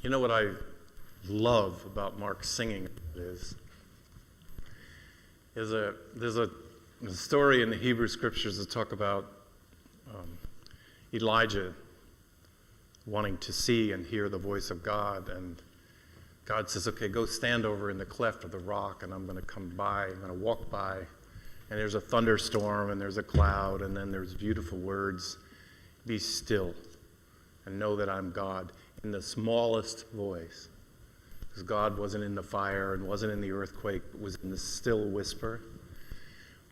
You know what I love about Mark's singing is there's a story in the Hebrew Scriptures that talk about Elijah wanting to see and hear the voice of God, and God says, okay, go stand over in the cleft of the rock, and I'm going to come by, I'm going to walk by, and there's a thunderstorm, and there's a cloud, and then there's beautiful words, be still, and know that I'm God, in the smallest voice. Because God wasn't in the fire and wasn't in the earthquake, but was in the still whisper.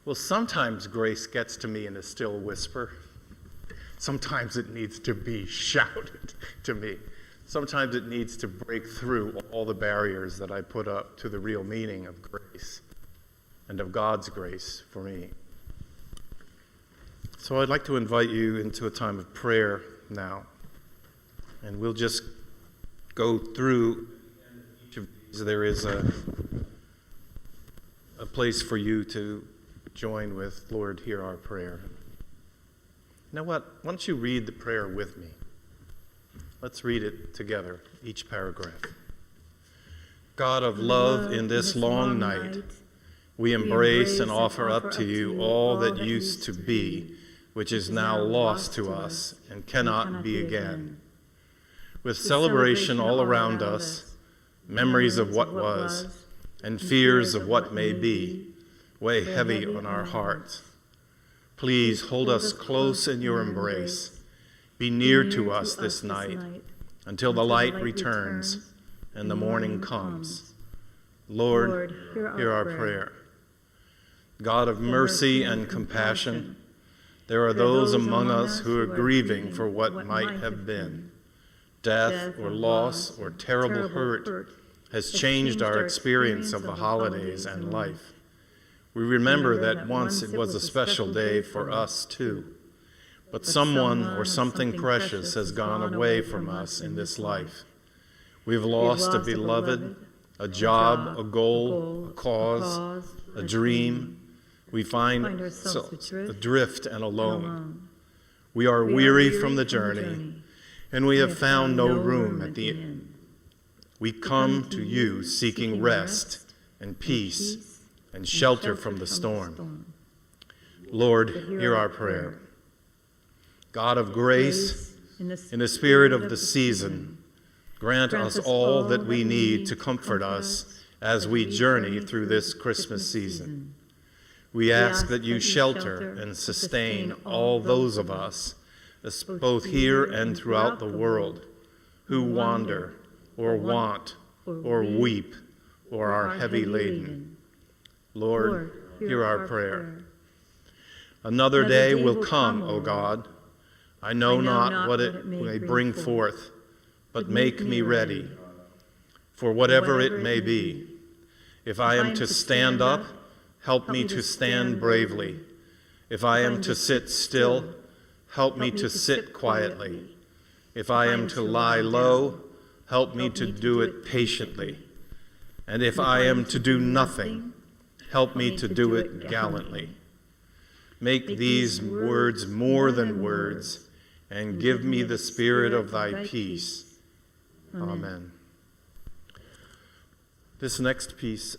Well, sometimes grace gets to me in a still whisper. Sometimes it needs to be shouted to me. Sometimes it needs to break through all the barriers that I put up to the real meaning of grace and of God's grace for me. So I'd like to invite you into a time of prayer now. And we'll just go through each of these. There is a place for you to join with, Lord, hear our prayer. You know what? Why don't you read the prayer with me? Let's read it together, each paragraph. God of love, in this long night, we embrace and offer up to you all that used to be, which is now lost to us and cannot be again. With celebration all around us, memories of what was, and fears of what may be, weigh heavy on our hearts. Please hold us close in your embrace. Be near to us this night until the light returns and the morning comes. Lord, hear our prayer. God of mercy and compassion, there are those among us who are grieving for what might have been. Death or loss or terrible hurt has changed our experience of the holidays and life. We remember that once it was a special day for us too, but someone or something precious has gone away from us in this life. We've lost a beloved, a job, a goal, a cause, a dream. We find ourselves adrift and alone. We are weary from the journey, and we have found no room at the end. We come to you seeking rest and peace and shelter from the storm. Lord, hear our prayer. God of grace, in the spirit of the season, grant us all that we need to comfort us as we journey through this Christmas season. We ask that you shelter and sustain all those of us, both here and throughout the world, who wander or want or weep or are heavy laden. Lord, hear our prayer. Another day will come, O God. I know not what it may bring forth, but make me ready for whatever it may be. If I am to stand up, help me to stand bravely. If I am to sit still, help me to sit quietly. If I am to lie low, help me to do it patiently. And if I am to do nothing, help me to do it gallantly. Make these words more than words, and give me the spirit of thy peace. Amen. This next piece,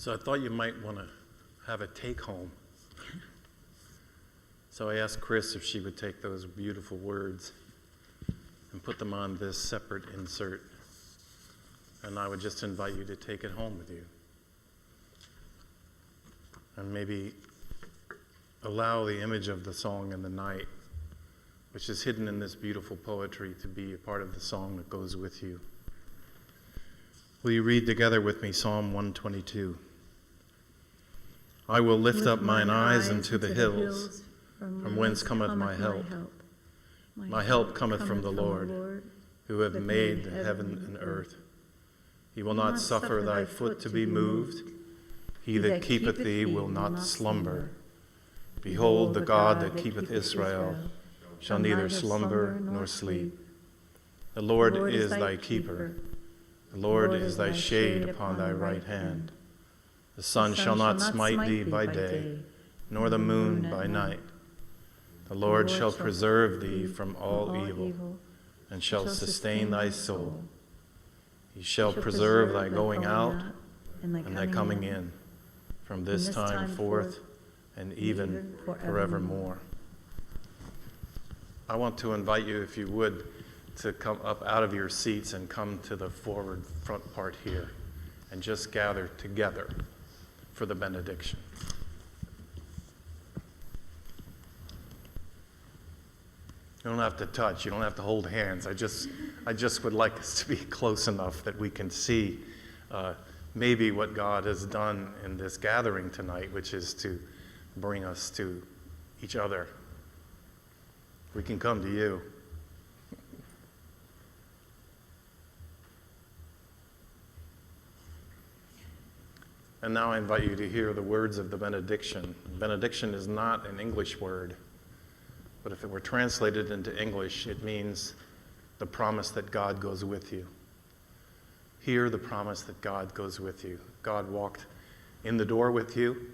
So I thought you might want to have a take home. So I asked Chris if she would take those beautiful words and put them on this separate insert. And I would just invite you to take it home with you. And maybe allow the image of the song in the night, which is hidden in this beautiful poetry, to be a part of the song that goes with you. Will you read together with me Psalm 122? I will lift up mine eyes unto the hills, from whence cometh my help. My help cometh from the Lord, who hath made the heaven and earth. He will not suffer thy foot to be moved. He that keepeth thee will not slumber. Behold, the God that keepeth Israel shall neither slumber nor sleep. The Lord is thy keeper. The Lord is thy shade upon thy right hand. The sun shall not smite thee by day, nor the moon by night. The Lord shall preserve thee from all evil, and shall sustain thy soul. He shall preserve thy going out and thy coming in, from this time forth and even forevermore. I want to invite you, if you would, to come up out of your seats and come to the forward front part here and just gather together for the benediction. You don't have to touch, you don't have to hold hands. I just would like us to be close enough that we can see maybe what God has done in this gathering tonight, which is to bring us to each other. We can come to you. And now I invite you to hear the words of the benediction. Benediction is not an English word, but if it were translated into English, it means the promise that God goes with you. Hear the promise that God goes with you. God walked in the door with you,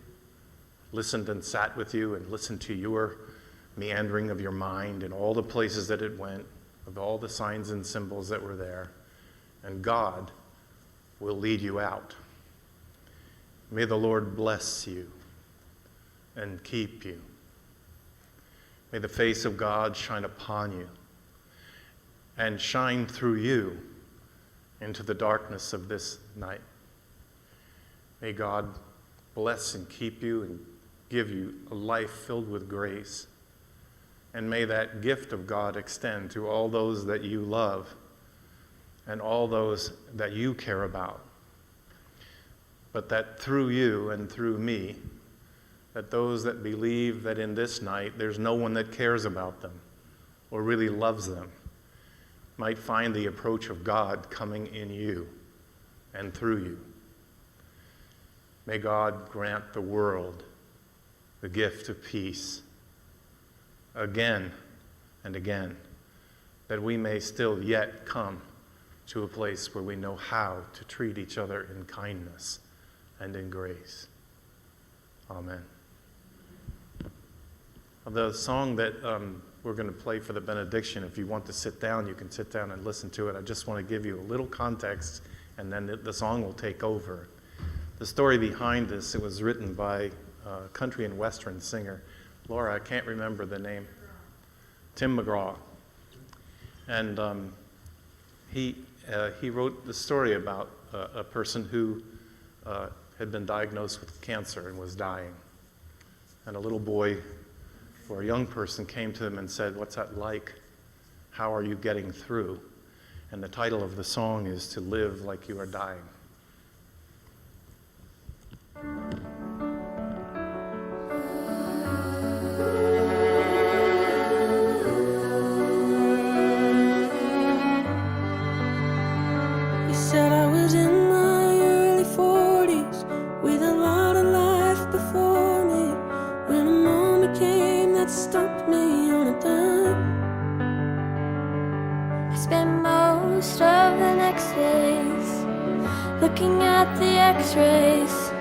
listened and sat with you, and listened to your meandering of your mind and all the places that it went, of all the signs and symbols that were there. And God will lead you out. May the Lord bless you and keep you. May the face of God shine upon you and shine through you into the darkness of this night. May God bless and keep you and give you a life filled with grace. And may that gift of God extend to all those that you love and all those that you care about. But that through you and through me, that those that believe that in this night there's no one that cares about them or really loves them might find the approach of God coming in you and through you. May God grant the world the gift of peace again and again, that we may still yet come to a place where we know how to treat each other in kindness and in grace. Amen. The song that we're going to play for the benediction, if you want to sit down, you can sit down and listen to it. I just want to give you a little context, and then the song will take over. The story behind this, it was written by a country and western singer. Laura, I can't remember the name. Tim McGraw. And he wrote the story about a person who had been diagnosed with cancer and was dying. And a little boy or a young person came to him and said, "What's that like? How are you getting through?" And the title of the song is "To Live Like You Are Dying." You said I was in my early 40s with a lot of life before me, when a moment came that stopped me on a dime. I spent most of the next days looking at the x-rays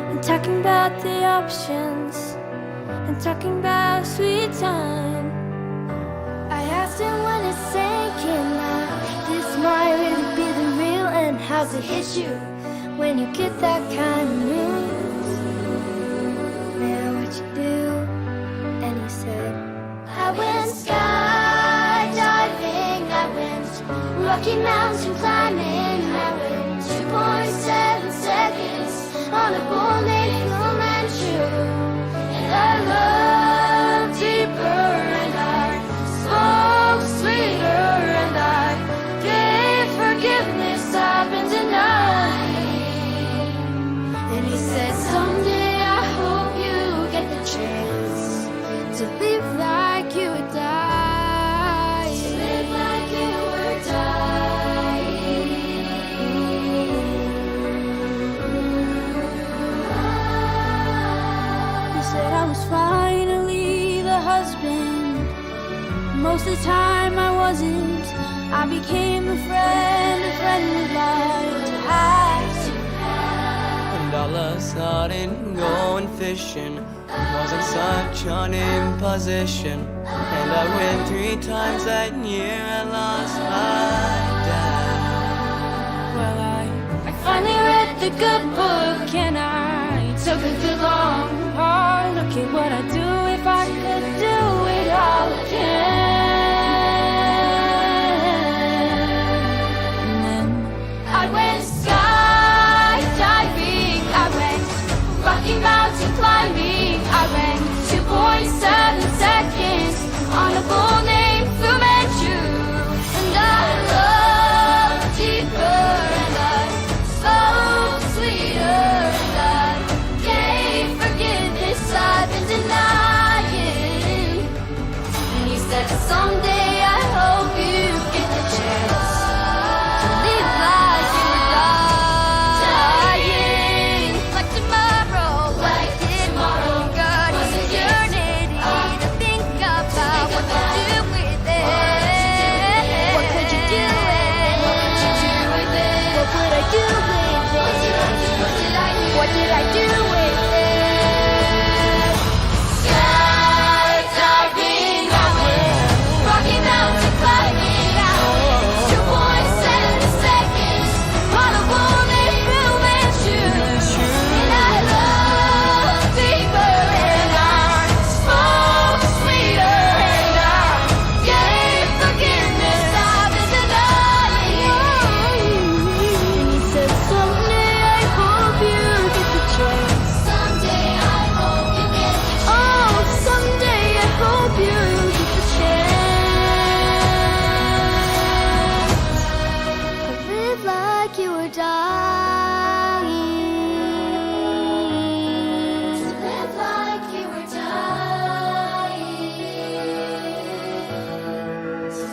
and talking about the options and talking about sweet time. I asked him when it sank in, this might really be the real end. How's it hit you? when you get that kind of news. Man, what you do? And he said, I went skydiving, I went Rocky Mountain climbing, I went 2.7 seconds on a bull named Fu Manchu. And I loved deeper, and I spoke sweeter, and I gave forgiveness I've been denying. And he said, someday I hope you get the chance to live like you would die. To live like you were dying. He said I was finally the husband. Most of the time I wasn't. I became a friend would like to have. And all of a sudden going fishing wasn't such an imposition. And I went 3 times that year and lost my dad. Well, I finally read the good book, and I took a good long hard look at what I'd do if I could do it all again. And then I went skydiving, I went Rocky Mountain climbing, I ran 2.7 seconds on a bull named Fu Manchu. And I loved deeper, and I spoke sweeter, and I gave forgiveness I've been denying. And he said, someday I hope you get the chance to live like you were dying. Like tomorrow, God is a eternity to think about what to do with it. What could you do with it? What would I do with it? What did I do with it? Skydiving, I went Rocky Mountain climbing, I went 2.7 seconds on a bull named Fu Manchu. And I loved deeper, and I spoke sweeter, and I gave forgiveness I've been denying. He said, someday I hope you get the chance. Someday I hope you get the chance. Oh, someday I hope you get the chance to live like you were dying. To live like you were dying. To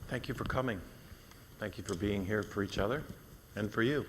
Thank you for coming. Thank you for being here for each other and for you.